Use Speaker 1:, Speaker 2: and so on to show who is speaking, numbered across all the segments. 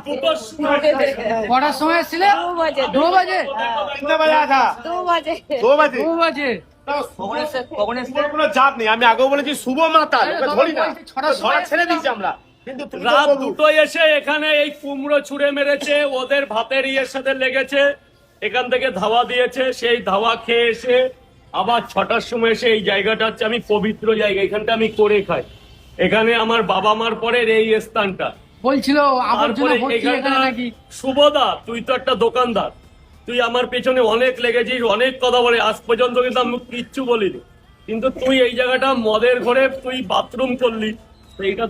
Speaker 1: কটার সময় এসেছিলে? 2 বাজে।
Speaker 2: कितने बजे आया था?
Speaker 3: 2 बजे
Speaker 2: 2 बजे।
Speaker 1: 2 বাজে।
Speaker 2: শুভর কোনো চাপ নেই, আমি আগেও বলেছি শুভ মাতাল, ওকে ধরি না, ধরা ছেড়ে দিচ্ছি আমরা, কিন্তু তুমি তো
Speaker 4: রাত
Speaker 2: বধূ।
Speaker 4: দুটোয় এসে এখানে এই কুমড়ো ছুঁড়ে মেরেছে, ওদের ভাতের ইয়ের সাথে লেগেছে, এখান থেকে ধাওয়া দিয়েছে, সেই ধাওয়া খেয়ে এসে আবার 6টার সময় এসে এই জায়গাটা হচ্ছে আমি পবিত্র জায়গা, এখানটা আমি করে খাই, এখানে আমার বাবা মার পরের এই স্থানটা।
Speaker 1: বলছিল আবর্জনা
Speaker 4: তারপরে
Speaker 1: ভর্তি
Speaker 4: এখানটা
Speaker 1: এখানে নাকি।
Speaker 4: শুভদা, তুই তো একটা দোকানদার, তুই আমার পেছনে অনেক লেগেছিস, অনেক কথা বলে, আজ পর্যন্ত কিন্তু আমি কিচ্ছু বলিনি, কিন্তু তুই এই জায়গাটা মদের ঘরে তুই বাথরুম করলি,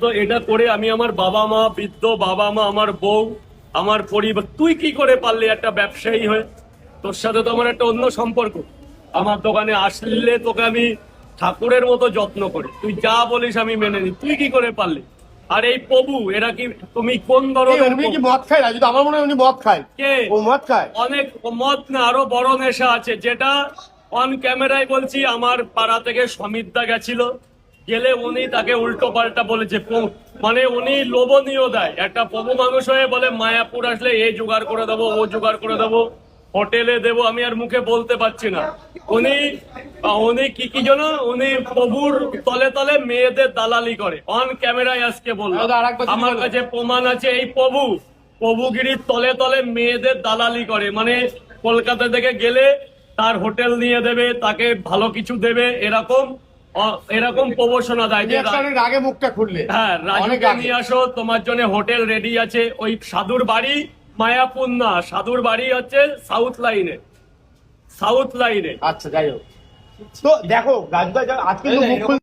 Speaker 4: তো এটা করে আমি আমার বাবা মা, বৃদ্ধ বাবা মা, আমার বউ, আমার পরিবার, তুই কি করে পারলি একটা ব্যবসায়ী হয়ে? তোর সাথে তো আমার একটা অন্য সম্পর্ক, আমার দোকানে আসলে তোকে আমি ঠাকুরের মতো যত্ন করি, তুই যা বলিস আমি মেনে নিই, তুই কি করে পারলি? আর এই প্রভু, এরা কি, তুমি কোন
Speaker 2: এই,
Speaker 4: ধরনের
Speaker 2: উনি কি
Speaker 4: প্রভু?
Speaker 2: মদ খায় না? যদি আমার মনে হয় উনি মদ খায়।
Speaker 4: কে?
Speaker 2: ও মদ খায়।
Speaker 4: অনেক মদ না, আরো বড় নেশা আছে, যেটা অন ক্যামেরায় বলছি। আমার পাড়া থেকে সমিতদা গেছিল, গেলে উনি তাকে উল্টো পাল্টা বলেছে, মানে উনি লোভনীয় দেয়, একটা প্রভু মানুষ হয়ে বলে মায়াপুর আসলে এই জোগাড় করে দেবো, ও জোগাড় করে দেবো, হোটেলে দেবো, আমি আর মুখে বলতে পারছি না। উনি উনি কি যেন, উনি প্রভুর তলে তলে মেয়েদের দালালি করে, অন ক্যামেরায় আজকে বললো, আমার কাছে প্রমাণ আছে। এই প্রভুগিরির তলে তলে মেয়েদের দালালি করে, মানে কলকাতা থেকে গেলে তার হোটেল নিয়ে দেবে, তাকে ভালো কিছু দেবে, এরকম প্রবচনা দেয় যে
Speaker 2: অনেক আগে মুখটা খুললে।
Speaker 4: হ্যাঁ,
Speaker 2: অনেক
Speaker 4: রাজুকে
Speaker 2: আগে।
Speaker 4: নিয়ে আসো, তোমার জন্য হোটেল রেডি আছে। ওই সাধুর বাড়ি মায়াপুর না, সাধুর বাড়ি হচ্ছে সাউথ লাইনে।
Speaker 2: আচ্ছা, যাই হোক। তো দেখো গাজুদা, আজকে তো মুখ খুলতে